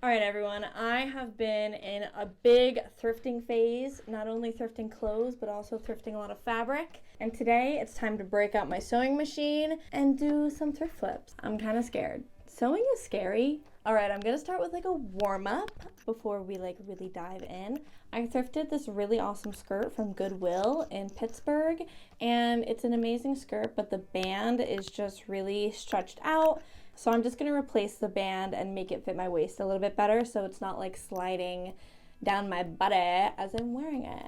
All right, everyone, I have been in a big thrifting phase, not only thrifting clothes, but also thrifting a lot of fabric. And today it's time to break out my sewing machine and do some thrift flips. I'm kind of scared. Sewing is scary. All right, I'm gonna start with like a warm up before we like really dive in. I thrifted this really awesome skirt from Goodwill in Pittsburgh, and it's an amazing skirt, but the band is just really stretched out. So I'm just going to replace the band and make it fit my waist a little bit better so it's not like sliding down my body as I'm wearing it.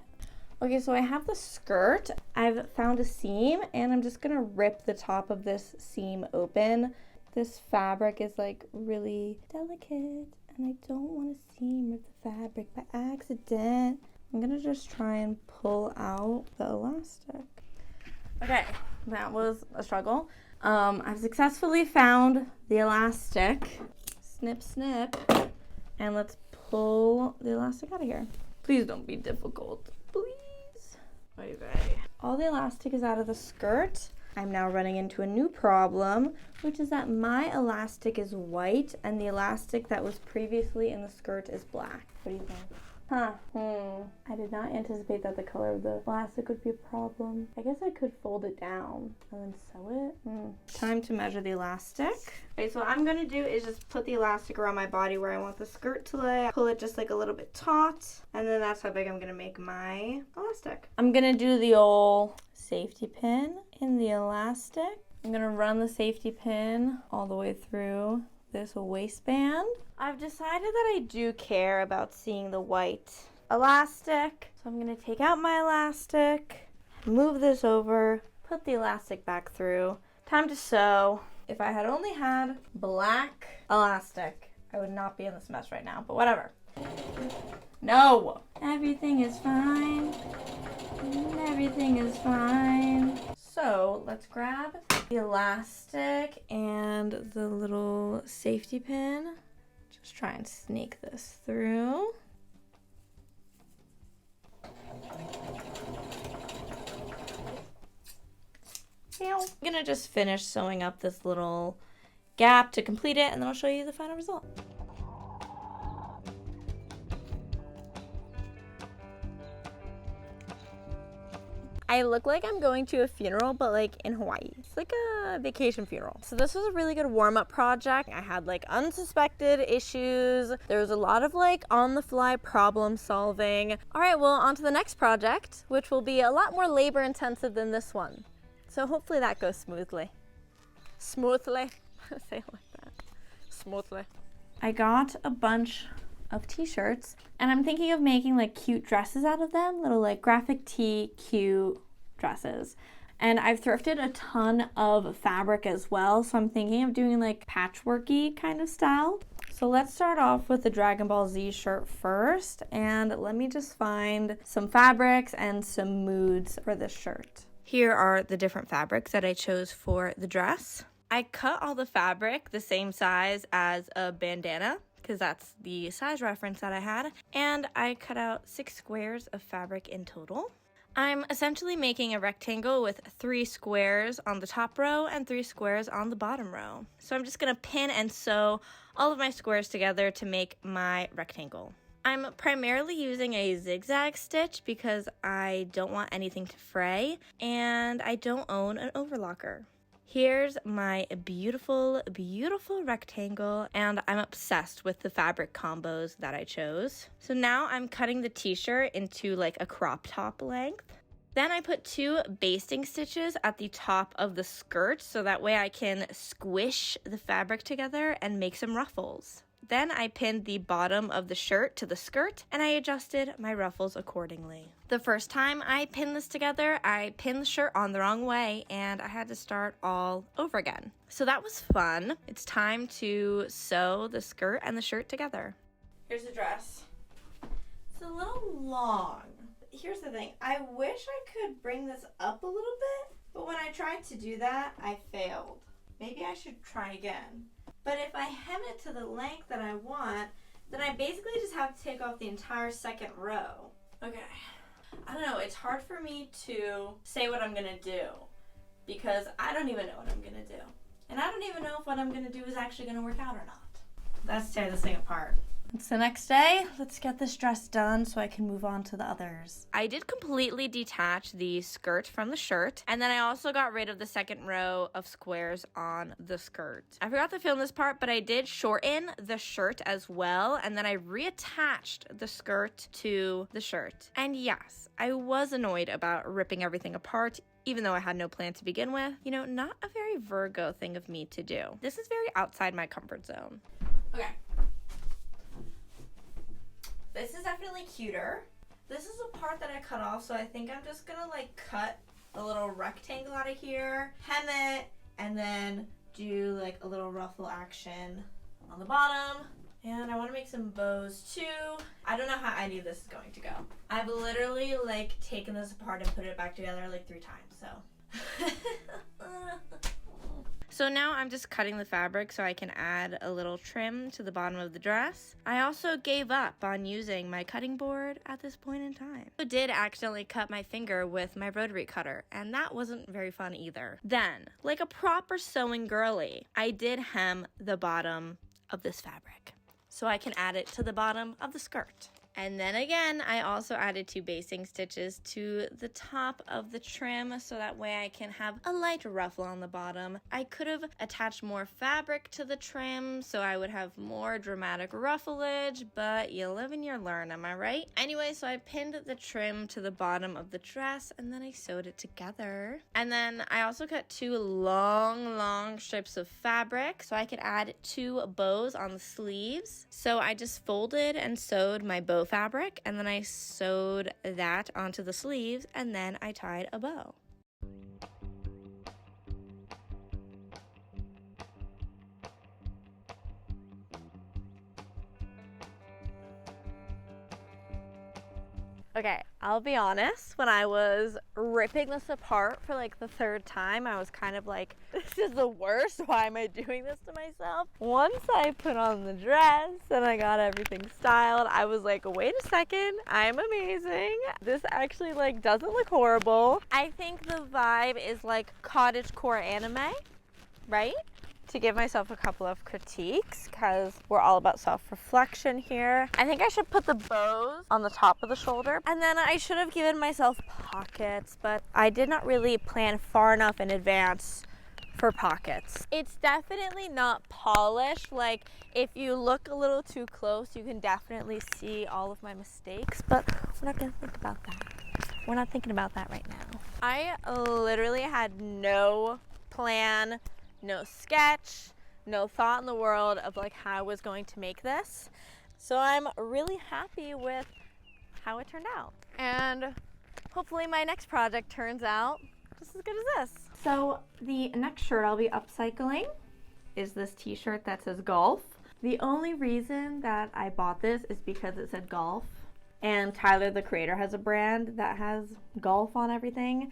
Okay, so I have the skirt. I've found a seam and I'm just going to rip the top of this seam open. This fabric is like really delicate and I don't want to seam rip the fabric by accident. I'm going to just try and pull out the elastic. Okay, that was a struggle. I've successfully found the elastic. Snip, snip. And let's pull the elastic out of here. Please don't be difficult. Please. Okay. All the elastic is out of the skirt. I'm now running into a new problem, which is that my elastic is white and the elastic that was previously in the skirt is black. What do you think? I did not anticipate that the color of the elastic would be a problem. I guess I could fold it down and then sew it. Time to measure the elastic. Okay, so what I'm gonna do is just put the elastic around my body where I want the skirt to lay. Pull it just like a little bit taut, and then that's how big I'm gonna make my elastic. I'm gonna do the old safety pin in the elastic. I'm gonna run the safety pin all the way through this waistband. I've decided that I do care about seeing the white elastic. So I'm gonna take out my elastic, move this over, put the elastic back through. Time to sew. If I had only had black elastic, I would not be in this mess right now, but whatever. No! Everything is fine. Everything is fine. So let's grab the elastic and the little safety pin. Just try and sneak this through. I'm gonna just finish sewing up this little gap to complete it, and then I'll show you the final result. I look like I'm going to a funeral, but like in Hawaii. It's like a vacation funeral. So this was a really good warm-up project. I had like unsuspected issues. There was a lot of like on-the-fly problem solving. All right, well, on to the next project, which will be a lot more labor intensive than this one. So hopefully that goes smoothly. Smoothly. Say it like that. Smoothly. I got a bunch of t-shirts and I'm thinking of making like cute dresses out of them, little like graphic tee cute dresses. And I've thrifted a ton of fabric as well, so I'm thinking of doing like patchworky kind of style. So let's start off with the Dragon Ball Z shirt first, and let me just find some fabrics and some moods for this shirt. Here are the different fabrics that I chose for the dress. I cut all the fabric the same size as a bandana, because that's the size reference that I had, and I cut out 6 squares of fabric in total. I'm essentially making a rectangle with 3 squares on the top row and 3 squares on the bottom row. So I'm just gonna pin and sew all of my squares together to make my rectangle. I'm primarily using a zigzag stitch because I don't want anything to fray, and I don't own an overlocker. Here's my beautiful, beautiful rectangle, and I'm obsessed with the fabric combos that I chose. So now I'm cutting the t-shirt into like a crop top length. Then I put 2 basting stitches at the top of the skirt so that way I can squish the fabric together and make some ruffles. Then I pinned the bottom of the shirt to the skirt and I adjusted my ruffles accordingly. The first time I pinned this together, I pinned the shirt on the wrong way and I had to start all over again. So that was fun. It's time to sew the skirt and the shirt together. Here's the dress. It's a little long. Here's the thing. I wish I could bring this up a little bit, but when I tried to do that, I failed. Maybe I should try again. But if I hem it to the length that I want, then I basically just have to take off the entire second row. Okay. I don't know, it's hard for me to say what I'm gonna do because I don't even know what I'm gonna do. And I don't even know if what I'm gonna do is actually gonna work out or not. Let's tear this thing apart. It's the next day. Let's get this dress done so I can move on to the others. I did completely detach the skirt from the shirt, and then I also got rid of the second row of squares on the skirt. I forgot to film this part, but I did shorten the shirt as well, and then I reattached the skirt to the shirt. And yes, I was annoyed about ripping everything apart, even though I had no plan to begin with. You know, not a very Virgo thing of me to do. This is very outside my comfort zone. Okay. This is definitely cuter. This is a part that I cut off, so I think I'm just gonna like cut a little rectangle out of here, hem it, and then do like a little ruffle action on the bottom. And I want to make some bows too. I don't know how any of this is going to go. I've literally like taken this apart and put it back together like 3 times, so. So now I'm just cutting the fabric so I can add a little trim to the bottom of the dress. I also gave up on using my cutting board at this point in time. I did accidentally cut my finger with my rotary cutter, and that wasn't very fun either. Then, like a proper sewing girly, I did hem the bottom of this fabric so I can add it to the bottom of the skirt. And then again, I also added 2 basting stitches to the top of the trim so that way I can have a light ruffle on the bottom. I could have attached more fabric to the trim so I would have more dramatic ruffleage, but you live and you learn, am I right? Anyway, so I pinned the trim to the bottom of the dress and then I sewed it together. And then I also cut 2 long strips of fabric so I could add 2 bows on the sleeves. So I just folded and sewed my bow fabric, and then I sewed that onto the sleeves, and then I tied a bow. Okay, I'll be honest, when I was ripping this apart for like the 3rd time, I was kind of like, this is the worst, why am I doing this to myself? Once I put on the dress and I got everything styled, I was like, wait a second, I'm amazing. This actually like doesn't look horrible. I think the vibe is like cottagecore anime, right? To give myself a couple of critiques, because we're all about self-reflection here. I think I should put the bows on the top of the shoulder, and then I should have given myself pockets, but I did not really plan far enough in advance for pockets. It's definitely not polished. Like, if you look a little too close, you can definitely see all of my mistakes, but we're not gonna think about that. We're not thinking about that right now. I literally had no plan, no sketch, no thought in the world of like how I was going to make this. So I'm really happy with how it turned out. And hopefully my next project turns out just as good as this. So the next shirt I'll be upcycling is this t-shirt that says golf. The only reason that I bought this is because it said golf. And Tyler, the creator, has a brand that has golf on everything.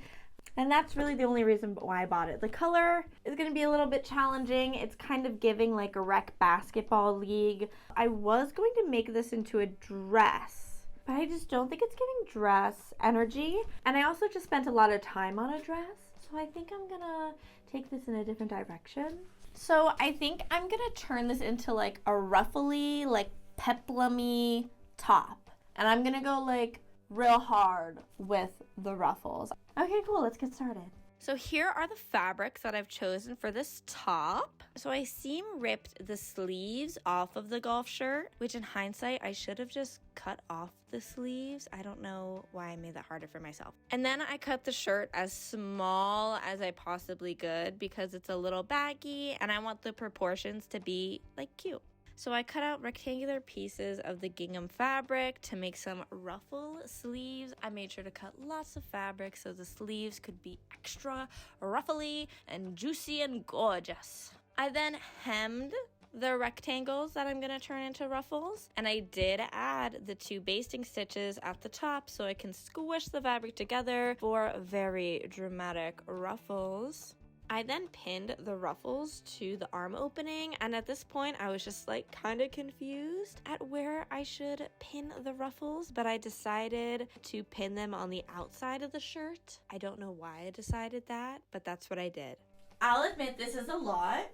And that's really the only reason why I bought it. The color is going to be a little bit challenging. It's kind of giving like a rec basketball league. I was going to make this into a dress, but I just don't think it's giving dress energy. And I also just spent a lot of time on a dress. So I think I'm going to take this in a different direction. So I think I'm going to turn this into like a ruffly, like peplum-y top. And I'm going to go like real hard with the ruffles. Okay, cool, let's get started. So here are the fabrics that I've chosen for this top. So I seam ripped the sleeves off of the golf shirt, which in hindsight, I should have just cut off the sleeves. I don't know why I made that harder for myself. And then I cut the shirt as small as I possibly could because it's a little baggy and I want the proportions to be like cute. So I cut out rectangular pieces of the gingham fabric to make some ruffle sleeves. I made sure to cut lots of fabric so the sleeves could be extra ruffly and juicy and gorgeous. I then hemmed the rectangles that I'm gonna turn into ruffles, and I did add the 2 basting stitches at the top so I can squish the fabric together for very dramatic ruffles. I then pinned the ruffles to the arm opening, and at this point I was just like kind of confused at where I should pin the ruffles, but I decided to pin them on the outside of the shirt. I don't know why I decided that, but that's what I did. I'll admit this is a lot.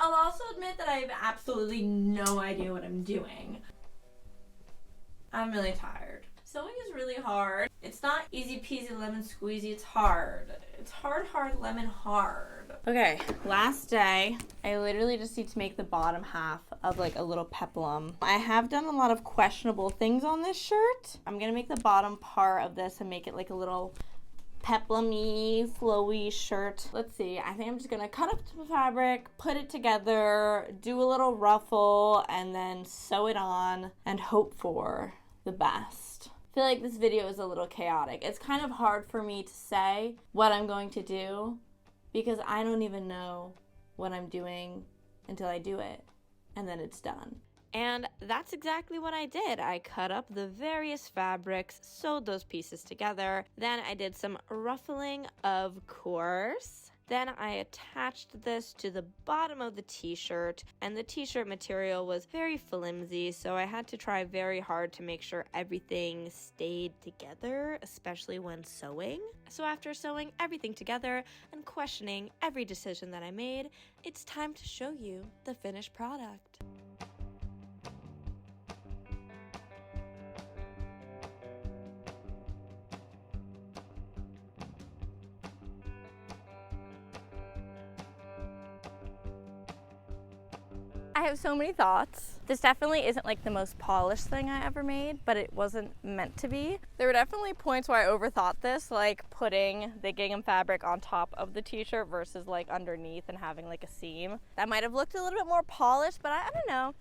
I'll also admit that I have absolutely no idea what I'm doing. I'm really tired. Sewing is really hard. It's not easy peasy lemon squeezy, it's hard. It's hard, lemon hard. Okay, last day. I literally just need to make the bottom half of like a little peplum. I have done a lot of questionable things on this shirt. I'm gonna make the bottom part of this and make it like a little peplum-y, flowy shirt. Let's see, I think I'm just gonna cut up the fabric, put it together, do a little ruffle, and then sew it on and hope for the best. I feel like this video is a little chaotic. It's kind of hard for me to say what I'm going to do because I don't even know what I'm doing until I do it, and then it's done. And that's exactly what I did. I cut up the various fabrics, sewed those pieces together. Then I did some ruffling, of course. Then I attached this to the bottom of the t-shirt, and the t-shirt material was very flimsy, so I had to try very hard to make sure everything stayed together, especially when sewing. So after sewing everything together and questioning every decision that I made, it's time to show you the finished product. I have so many thoughts. This definitely isn't like the most polished thing I ever made, but it wasn't meant to be. There were definitely points where I overthought this, like putting the gingham fabric on top of the t-shirt versus like underneath and having like a seam. That might have looked a little bit more polished, but I don't know.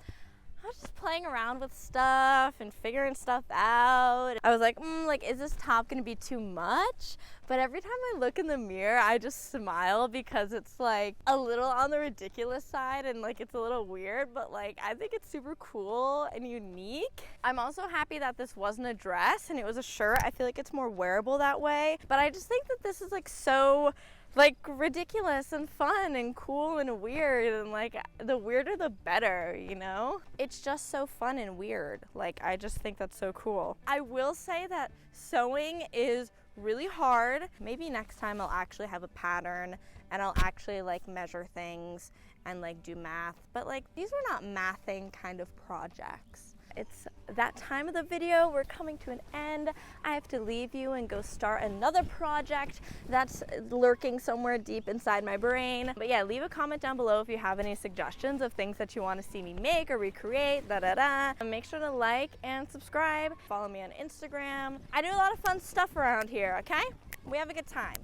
I was just playing around with stuff and figuring stuff out. I was like, is this top gonna be too much? But every time I look in the mirror, I just smile because it's like a little on the ridiculous side and like it's a little weird, but like I think it's super cool and unique. I'm also happy that this wasn't a dress and it was a shirt. I feel like it's more wearable that way, but I just think that this is like so like ridiculous and fun and cool and weird, and like the weirder the better, you know? It's just so fun and weird. Like I just think that's so cool. I will say that sewing is really hard. Maybe next time I'll actually have a pattern and I'll actually like measure things and like do math, but like these were not mathing kind of projects. It's that time of the video. We're coming to an end. I have to leave you and go start another project that's lurking somewhere deep inside my brain. But yeah, leave a comment down below if you have any suggestions of things that you want to see me make or recreate, And make sure to like and subscribe. Follow me on Instagram. I do a lot of fun stuff around here, okay? We have a good time.